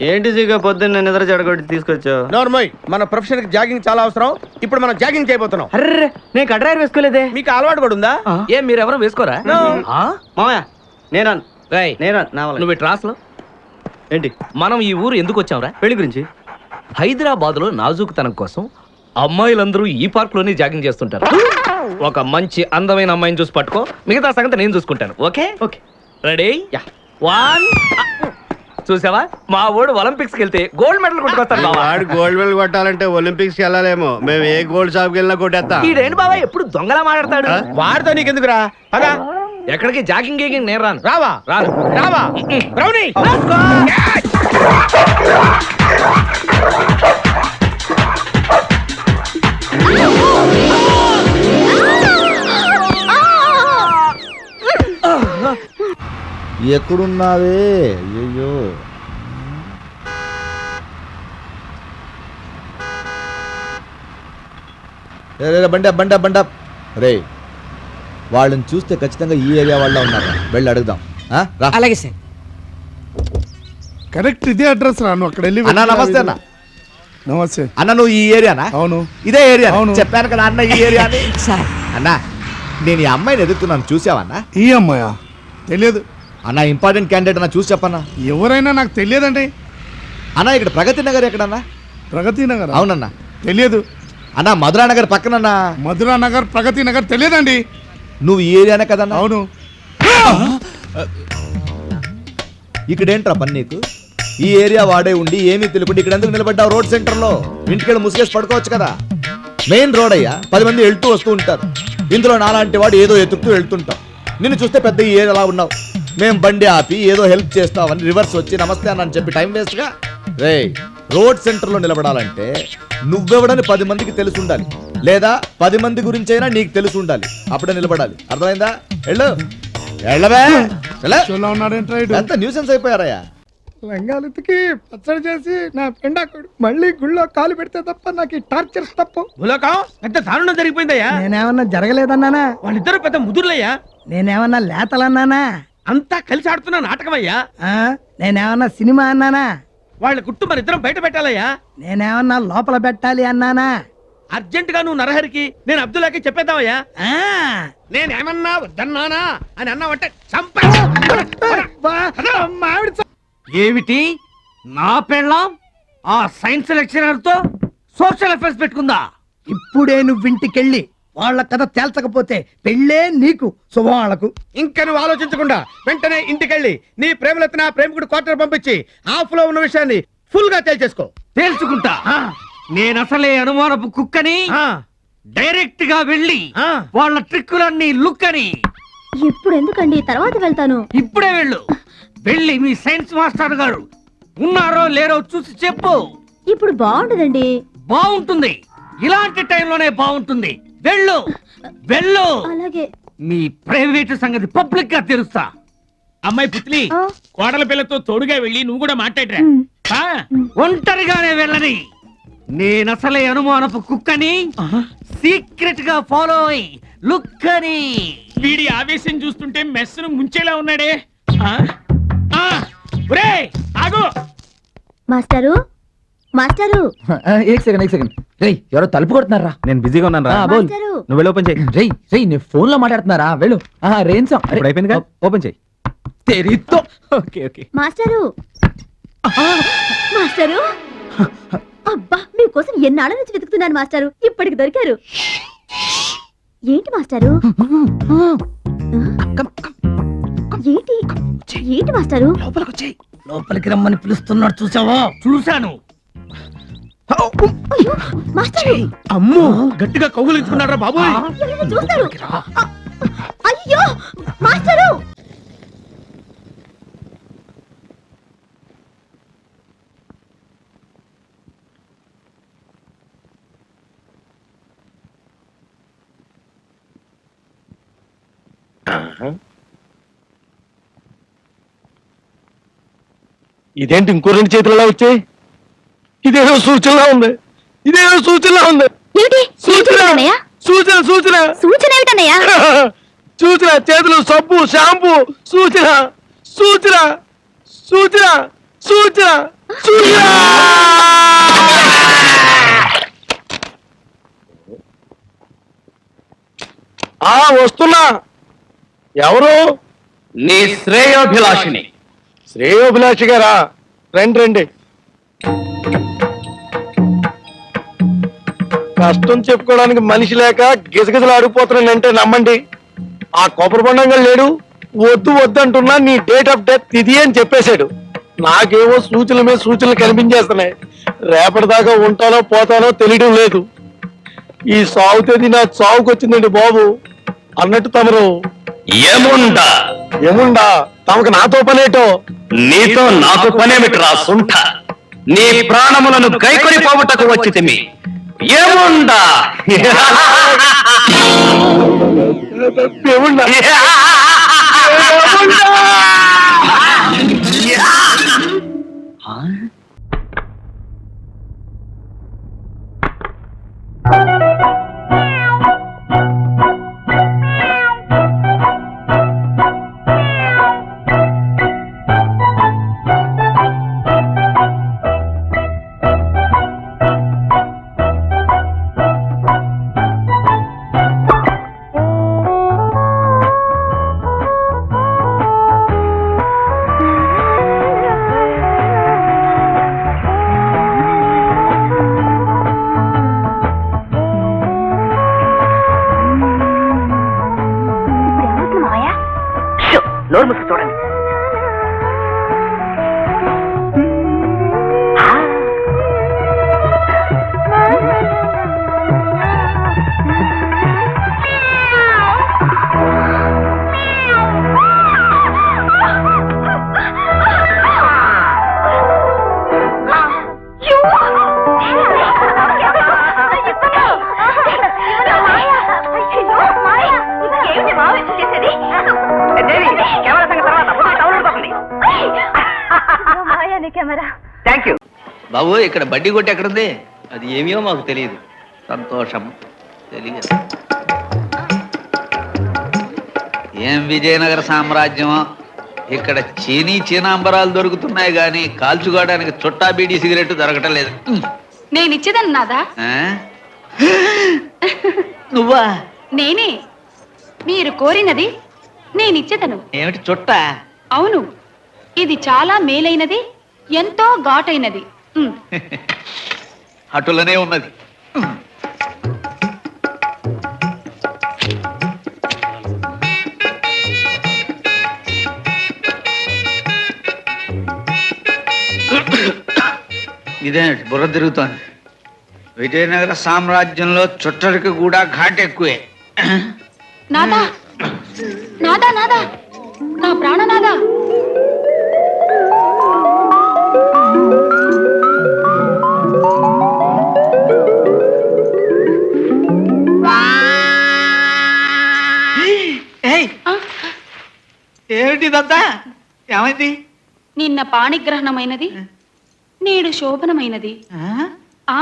ఏంటి జీగా పొద్దున్న నిద్ర చెడగొట్టి తీసుకొచ్చావు? నోర్మోయ్, మన ప్రొఫెషన్ కి జాగింగ్ చాలా అవసరం. ఇప్పుడు మనం జాగింగ్ చేయబోతున్నాం. అర్రే, నేను కడ్రాయర్ వేసుకోలేదే. మీకు అలవాటు కూడా ఉందా? ఏం మీరెవరూ వేసుకోరా? మామయ్య నేనా నువ్వు ట్రాస్లో ఏంటి? మనం ఈ ఊరు ఎందుకు వచ్చాంరా? పెళ్లి గురించి. హైదరాబాద్ లో నాజూకుతనం కోసం అమ్మాయిలందరూ ఈ పార్క్ లోనే జాగింగ్ చేస్తుంటారు. ఒక మంచి అందమైన అమ్మాయిని చూసి పట్టుకో, మిగతా సంగతి నేను చూసుకుంటాను. Okay okay ready? 1 చూసావా, మా ఓడు ఒలింపిక్స్ కి వెళ్తే గోల్డ్ మెడల్ కొట్టుకొస్తాడు. వాడు గోల్డ్ మెడల్ కొట్టాలంటే ఒలింపిక్స్ కి వెళ్ళాలేమో. మేము ఏ గోల్డ్ షాప్ కి వెళ్ళినా కొట్టేస్తాం. ఈడేంటి బాబా ఎప్పుడు దొంగలా మాట్లాడతాడు? వాడితో నీకెందుకురా? అదా ఎక్కడికి జాగింగ్ గీగింగ్ నేను రాను. రావా రాను. రావా బ్రౌనీ. ఎక్కడున్నావే? అయ్యో బండి బండి బండి రే, వాళ్ళని చూస్తే ఖచ్చితంగా ఈ ఏరియా వాళ్ళ ఉన్నారా? వెళ్ళి అడుగుదాం. అలాగే సార్. కరెక్ట్ ఇదే అడ్రస్ రా. నువ్వు అక్కడ వెళ్ళి అన్న నమస్తే అన్న. నమస్తే అన్న, నువ్వు ఈ ఏరియానా? అవును. ఇదే ఏరియా? అవును. చెప్పాను కదా అన్న ఈ ఏరియా అని. సార్ అన్నా, నేను ఈ అమ్మాయిని ఎదుగుతున్నాను, చూసావన్నా? ఈ అమ్మాయా? తెలియదు అన్న. ఇంపార్టెంట్ క్యాండిడేట్ అన్న, చూసి చెప్పన్నా. ఎవరైనా నాకు తెలియదండి అన్న, ఇక్కడ ప్రగతి నగర్ ఎక్కడన్నా? ప్రగతి నగర్? అవునన్నా. తెలియదు అన్న, మధురా నగర్ పక్కనన్నా. మధురా నగర్, ప్రగతి నగర్ తెలియదండి. నువ్వు ఈ ఏరియానే కదన్నా? అవును. ఇక్కడేంట్రా పని నీకు? ఈ ఏరియా వాడే ఉండి ఏమీ తెలియకుండా ఇక్కడ ఎందుకు నిలబడ్డావు? రోడ్ సెంటర్ లో ఇంటికెళ్ళి ముసుగేసి పడుకోవచ్చు కదా. మెయిన్ రోడ్ అయ్యా, 10 మంది వెళ్తూ వస్తూ ఉంటారు. ఇందులో నాలాంటి వాడు ఏదో ఎతుకుతూ వెళ్తుంటాం. నిన్ను చూస్తే పెద్ద ఈ ఏరియాలా ఉన్నావు. మేము బండి ఆపి ఏదో హెల్ప్ చేస్తామని రివర్స్ వచ్చి నమస్తే అని చెప్పి టైం వేస్ట్గా. రే, రోడ్ సెంటర్ లో నిలబడాలంటే నువ్వెవడని 10 మందికి తెలిసి ఉండాలి, లేదా 10 మంది గురించి అయినా నీకు తెలిసి ఉండాలి. అప్పుడే నిలబడాలి. అర్థమైందా? వెళ్ళు, వెళ్ళవే. ఎంత న్యూసెన్స్ అయిపోయారయ్యా. లంగాలెత్తికి పచ్చడి చేసి నా పెండాకుడు మళ్ళీ గుళ్ళో కాలు పెడితే తప్ప నాకు ఈ టార్చర్స్ తప్పు. భూలోకం పెద్ద దారుణం జరిగిపోయిందయ్యా. నేనేమన్నా జరగలేదన్నానా? వాళ్ళిద్దరు పెద్ద ముదురులయ్యా. నేనేమన్నా లేతలన్నానా? అంతా కలిసి ఆడుతున్న నాటకమయ్యా. నేనేమన్నా సినిమా అన్నానా? వాళ్ళ గుట్టు మన ఇద్దరం బయట పెట్టాలయ్యా. నేనేమన్నా లోపల పెట్టాలి అన్నానా? అర్జెంట్ గా నువ్వు నరహరికి, నేను అబ్దుల్లాకి చెప్పేద్దామయ్యా. నేనేమన్నా వద్దన్నానా అని అన్నావంటే ఏమిటి నా పెళ్ళాం ఆ సైన్స్ లెక్చరర్ తో సోషల్ అఫేర్స్ పెట్టుకుందా? ఇప్పుడే నువ్వు ఇంటికెళ్ళి వాళ్ళ కథ తేల్చకపోతే పెళ్ళే నీకు శుభవాళ్లకు. ఇంకా నువ్వు ఆలోచించకుండా వెంటనే ఇంటికెళ్ళి నీ ప్రేమలెత్తిన ప్రేమికుడు క్వార్టర్ పంపించి ఆఫ్ లో ఉన్న విషయాన్ని ఫుల్ గా తేల్చేసుకో. తేల్చుకుంటా. నేనసలే అనుమానపు కుక్కని. డైరెక్ట్ గా వెళ్ళి వాళ్ళ ట్రిక్కులన్నీ లుక్ అని. ఇప్పుడు ఎందుకండి, తర్వాత వెళ్తాను. ఇప్పుడే వెళ్ళు. వెళ్ళి మీ సైన్స్ మాస్టర్ గారు ఉన్నారో లేరో చూసి చెప్పు. ఇప్పుడు బాగుండదండి. బాగుంటుంది, ఇలాంటి టైంలోనే బాగుంటుంది. వెళ్ళు వెళ్ళు. అలాగే. మీ ప్రైవేట్ సంగతి పబ్లిక్ గా తెలుస్తా. అమ్మాయి పుత్లి, కోడల పిల్లతో తోడుగా వెళ్ళి నువ్వు కూడా మాట్లాడరా. ఒంటరిగానే వెళ్ళని. నేనసలే అనుమానపు కుక్కని. సీక్రెట్ గా ఫాలో అయి లుక్ అని. వీడి ఆవేశం చూస్తుంటే మెస్సును ముంచేలా ఉన్నాడే. ఆగు మాస్టరు, మాస్టరు. ఏక్ సెకండ్. రేయ్, ఎవరో తలుపు కొడుతున్నారా? నేను బిజీగా ఉన్నాను రా. మాస్టరు. నువ్వు వెళ్ళి ఓపెన్ చేయి. రేయ్ నేను ఫోన్ లో మాట్లాడుతున్నారా? వెళ్ళు. రేంసం ఇప్పుడు అయిపోయింది కదా, ఓపెన్ చేయి. తెరితో. ఓకే. Master, master. అబ్బా, మీకోసం ఎన్నాళ్ళ నుంచి వెతుకుతున్నాను మాస్టరు. ఇప్పటికి దొరికారు. ఏంటి మాస్టరు? ఏంటి ఏంటి మాస్టరు? లోపలికి రమ్మని పిలుస్తున్నాడు, చూసావా? చూశాను. అయ్యో మాస్టరు. అమ్మో, గట్టిగా కౌగులించుకున్నారా బాబు? ఎవరైనా చూస్తారు. అయ్యో మాస్టరు. ఇదేంటి ఇంకో 2 చేతులలో వచ్చాయి? ఇదేదో సూచనలా ఉంది. సూచన ఏమిటన్నయ్యా? సూచన చేతులు, సబ్బు, షాంపూ. సూచన. వస్తున్నా. ఎవరు? నీ శ్రేయోభిలాషిని. శ్రేయోభిలాషి గారా? రండి రండి. కష్టం చెప్పుకోవడానికి మనిషి లేక గిజగిజలు ఆడిపోతున్నానంటే నమ్మండి. ఆ కొబ్బరి బొండంగా లేడు. వద్దు వద్దంటున్నా నీ డేట్ ఆఫ్ డెత్ ఇది అని చెప్పేశాడు. నాకేమో సూచనల మీద సూచనలు కనిపించేస్తున్నాయి. రేపటిదాకా ఉంటానో పోతానో తెలియడం లేదు. ఈ సాగు తేదీ నా చావుకు వచ్చిందండి బాబు. అన్నట్టు తమరు ఏముండా తమకు నాతో పనేటో? నీతో నాకు పనేమిటిరా సుంఠ? నీ ప్రాణములను కైకొని పోవటకు వచ్చితిమి. ఏముండా? ఏముండా? నోరు మూసి చూడండి. థ్యాంక్ యూ బాబు. ఇక్కడ బడ్డీ కొట్టి ఎక్కడుంది? అది ఏమో మాకు తెలియదు. సంతోషం. తెలియదు. ఏం విజయనగర సామ్రాజ్యం! ఇక్కడ చీనాంబరాలు దొరుకుతున్నాయి గాని కాల్చుకోవడానికి చుట్టా బీడీ సిగరెట్ దొరకటం లేదు. నేను ఇచ్చేదాన్ని నాదా? నువ్వా? నేనే. మీరు కోరినది నేనిచ్చేదను. ఏమిటి చుట్టా? అవును, ఇది చాలా మేలైనది, ఎంతో ఘాటైనది. అటులనే ఉన్నది. ఇదే బుర్ర తిరుగుతోంది. విజయనగర సామ్రాజ్యంలో చుట్టరికి కూడా ఘాట్ ఎక్కువే. నాదా, నాదా, నాదా, నా ప్రాణనాదా. ఏమిటిదంతా? ఏమైంది? నిన్న పాణిగ్రహణమైనది, నేడు శోభనమైనది. ఆ